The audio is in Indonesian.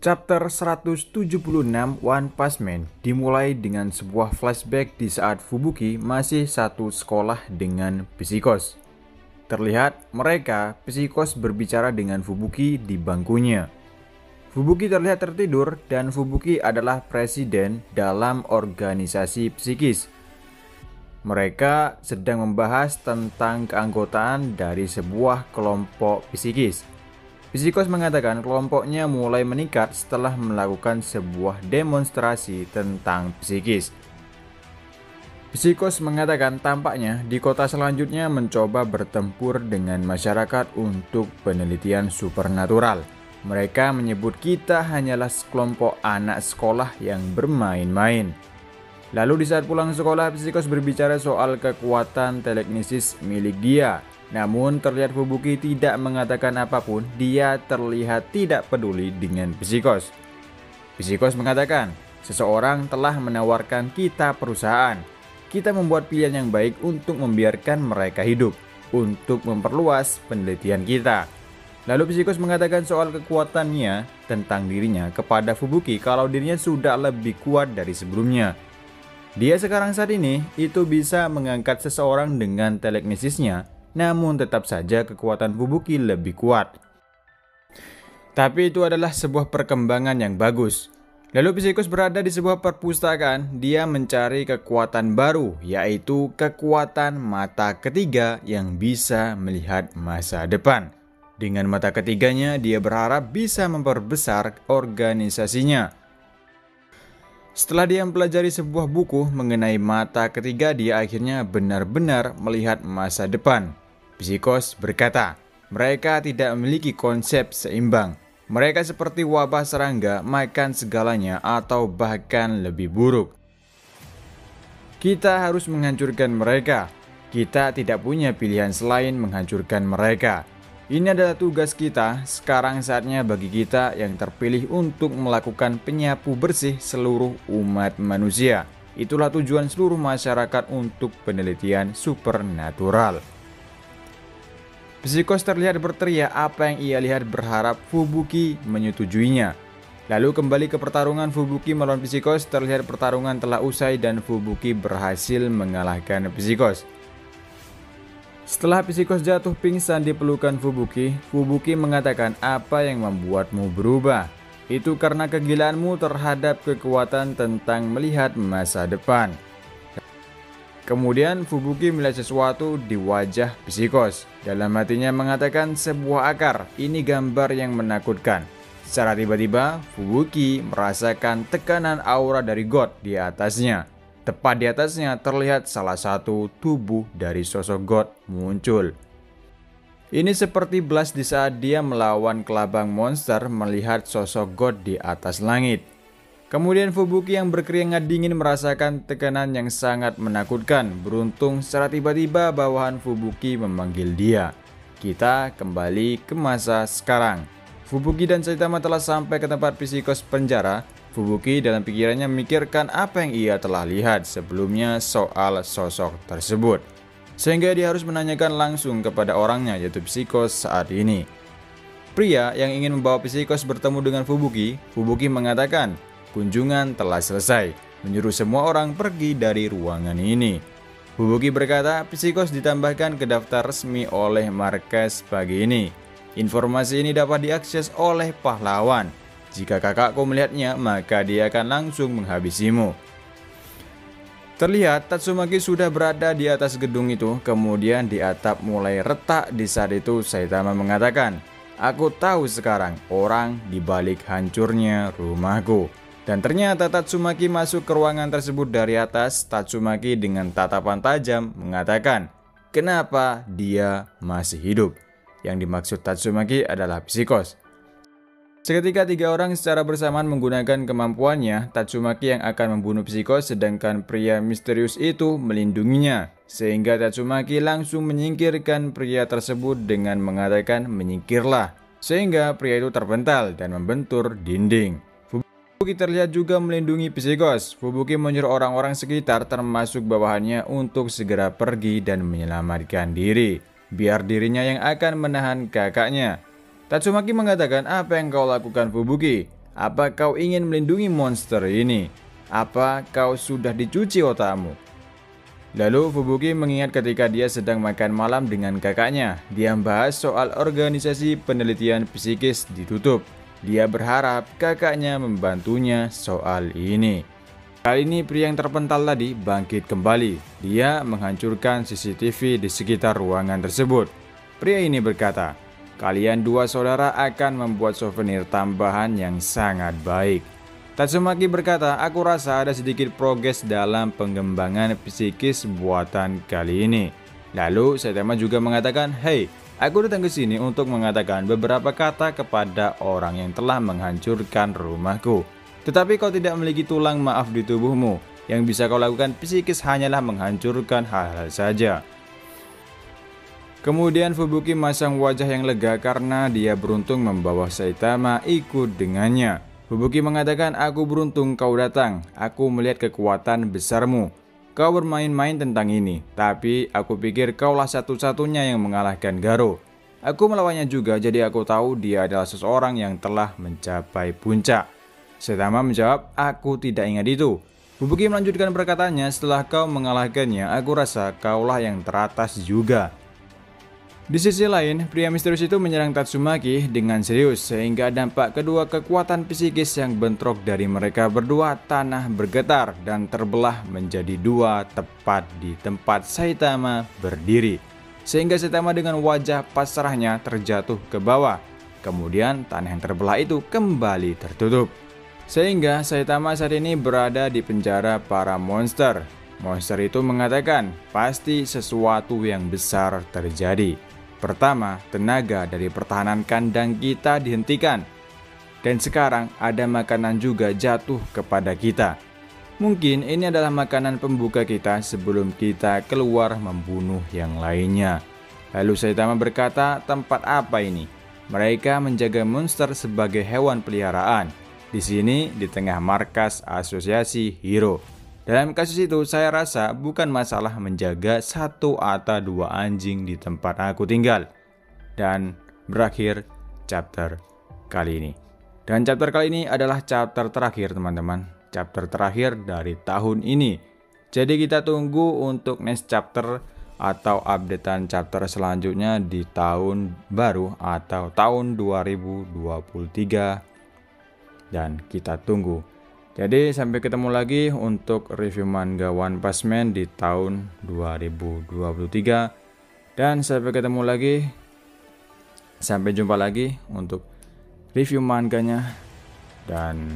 Chapter 176 One Punch Man dimulai dengan sebuah flashback di saat Fubuki masih satu sekolah dengan Psickos. Terlihat mereka, Psickos berbicara dengan Fubuki di bangkunya. Fubuki terlihat tertidur dan Fubuki adalah presiden dalam organisasi psikis. Mereka sedang membahas tentang keanggotaan dari sebuah kelompok psikis. Psickos mengatakan kelompoknya mulai meningkat setelah melakukan sebuah demonstrasi tentang psikis. Psickos mengatakan tampaknya di kota selanjutnya mencoba bertempur dengan masyarakat untuk penelitian supernatural. Mereka menyebut kita hanyalah sekelompok anak sekolah yang bermain-main. Lalu di saat pulang sekolah, Psickos berbicara soal kekuatan telekinesis milik dia. Namun terlihat Fubuki tidak mengatakan apapun, dia terlihat tidak peduli dengan Psickos. Psickos mengatakan, seseorang telah menawarkan kita perusahaan. Kita membuat pilihan yang baik untuk membiarkan mereka hidup, untuk memperluas penelitian kita. Lalu Psickos mengatakan soal kekuatannya tentang dirinya kepada Fubuki kalau dirinya sudah lebih kuat dari sebelumnya. Dia sekarang saat ini itu bisa mengangkat seseorang dengan telekinesisnya, namun tetap saja kekuatan Fubuki lebih kuat. Tapi itu adalah sebuah perkembangan yang bagus. Lalu Psickos berada di sebuah perpustakaan, dia mencari kekuatan baru, yaitu kekuatan mata ketiga yang bisa melihat masa depan. Dengan mata ketiganya, dia berharap bisa memperbesar organisasinya. Setelah dia mempelajari sebuah buku mengenai mata ketiga, dia akhirnya benar-benar melihat masa depan. Psickos berkata, mereka tidak memiliki konsep seimbang. Mereka seperti wabah serangga, makan segalanya atau bahkan lebih buruk. Kita harus menghancurkan mereka. Kita tidak punya pilihan selain menghancurkan mereka. Ini adalah tugas kita. Sekarang saatnya bagi kita yang terpilih untuk melakukan penyapu bersih seluruh umat manusia. Itulah tujuan seluruh masyarakat untuk penelitian supernatural. Psickos terlihat berteriak apa yang ia lihat, berharap Fubuki menyetujuinya. Lalu kembali ke pertarungan Fubuki melawan Psickos. Terlihat pertarungan telah usai dan Fubuki berhasil mengalahkan Psickos. Setelah Psickos jatuh pingsan di pelukan Fubuki, Fubuki mengatakan apa yang membuatmu berubah. Itu karena kegilaanmu terhadap kekuatan tentang melihat masa depan. Kemudian Fubuki melihat sesuatu di wajah Psickos. Dalam hatinya mengatakan sebuah akar, ini gambar yang menakutkan. Secara tiba-tiba Fubuki merasakan tekanan aura dari God di atasnya. Tepat di atasnya terlihat salah satu tubuh dari sosok God muncul. Ini seperti Blast di saat dia melawan kelabang monster melihat sosok God di atas langit. Kemudian Fubuki yang berkeringat dingin merasakan tekanan yang sangat menakutkan. Beruntung secara tiba-tiba bawahan Fubuki memanggil dia. Kita kembali ke masa sekarang. Fubuki dan Saitama telah sampai ke tempat Psickos penjara. Fubuki dalam pikirannya memikirkan apa yang ia telah lihat sebelumnya soal sosok tersebut. Sehingga dia harus menanyakan langsung kepada orangnya, yaitu Psickos saat ini. Pria yang ingin membawa Psickos bertemu dengan Fubuki, Fubuki mengatakan kunjungan telah selesai, menyuruh semua orang pergi dari ruangan ini. Fubuki berkata Psickos ditambahkan ke daftar resmi oleh Marquez pagi ini. Informasi ini dapat diakses oleh pahlawan. Jika kakakku melihatnya, maka dia akan langsung menghabisimu. Terlihat Tatsumaki sudah berada di atas gedung itu, kemudian di atap mulai retak. Di saat itu Saitama mengatakan, aku tahu sekarang orang di balik hancurnya rumahku. Dan ternyata Tatsumaki masuk ke ruangan tersebut dari atas. Tatsumaki dengan tatapan tajam mengatakan, kenapa dia masih hidup? Yang dimaksud Tatsumaki adalah Psickos. Seketika tiga orang secara bersamaan menggunakan kemampuannya. Tatsumaki yang akan membunuh Psickos, sedangkan pria misterius itu melindunginya. Sehingga Tatsumaki langsung menyingkirkan pria tersebut dengan mengatakan menyingkirlah. Sehingga pria itu terpental dan membentur dinding. Fubuki terlihat juga melindungi Psickos. Fubuki menyuruh orang-orang sekitar termasuk bawahannya untuk segera pergi dan menyelamatkan diri. Biar dirinya yang akan menahan kakaknya. Tatsumaki mengatakan, apa yang kau lakukan Fubuki? Apa kau ingin melindungi monster ini? Apa kau sudah dicuci otakmu? Lalu Fubuki mengingat ketika dia sedang makan malam dengan kakaknya. Dia membahas soal organisasi penelitian psikis ditutup. Dia berharap kakaknya membantunya soal ini. Kali ini pria yang terpental tadi bangkit kembali. Dia menghancurkan CCTV di sekitar ruangan tersebut. Pria ini berkata, "Kalian dua saudara akan membuat souvenir tambahan yang sangat baik." Tatsumaki berkata, "Aku rasa ada sedikit progres dalam pengembangan psikis buatan kali ini." Lalu Saitama juga mengatakan, "Hei, aku datang ke sini untuk mengatakan beberapa kata kepada orang yang telah menghancurkan rumahku. Tetapi kau tidak memiliki tulang maaf di tubuhmu. Yang bisa kau lakukan psikis hanyalah menghancurkan hal-hal saja." Kemudian Fubuki masang wajah yang lega karena dia beruntung membawa Saitama ikut dengannya. Fubuki mengatakan, "Aku beruntung kau datang. Aku melihat kekuatan besarmu. Kau bermain-main tentang ini, tapi aku pikir kaulah satu-satunya yang mengalahkan Garo. Aku melawannya juga, jadi aku tahu dia adalah seseorang yang telah mencapai puncak." Saitama menjawab, "Aku tidak ingat itu." Fubuki melanjutkan perkataannya, "Setelah kau mengalahkannya, aku rasa kaulah yang teratas juga." Di sisi lain, pria misterius itu menyerang Tatsumaki dengan serius sehingga dampak kedua kekuatan psikis yang bentrok dari mereka berdua, tanah bergetar dan terbelah menjadi dua tepat di tempat Saitama berdiri. Sehingga Saitama dengan wajah pasrahnya terjatuh ke bawah. Kemudian tanah yang terbelah itu kembali tertutup. Sehingga Saitama saat ini berada di penjara para monster. Monster itu mengatakan, pasti sesuatu yang besar terjadi. Pertama, tenaga dari pertahanan kandang kita dihentikan. Dan sekarang ada makanan juga jatuh kepada kita. Mungkin ini adalah makanan pembuka kita sebelum kita keluar membunuh yang lainnya. Lalu Saitama berkata, "Tempat apa ini?" Mereka menjaga monster sebagai hewan peliharaan. Di sini di tengah markas asosiasi hero. Dalam kasus itu saya rasa bukan masalah menjaga satu atau dua anjing di tempat aku tinggal. Dan berakhir chapter kali ini. Dan chapter kali ini adalah chapter terakhir teman-teman. Chapter terakhir dari tahun ini. Jadi kita tunggu untuk next chapter atau updatean chapter selanjutnya di tahun baru atau tahun 2023. Dan kita tunggu. Jadi sampai ketemu lagi untuk review manga One Punch Man di tahun 2023. Dan sampai ketemu lagi. Sampai jumpa lagi untuk review manganya. Dan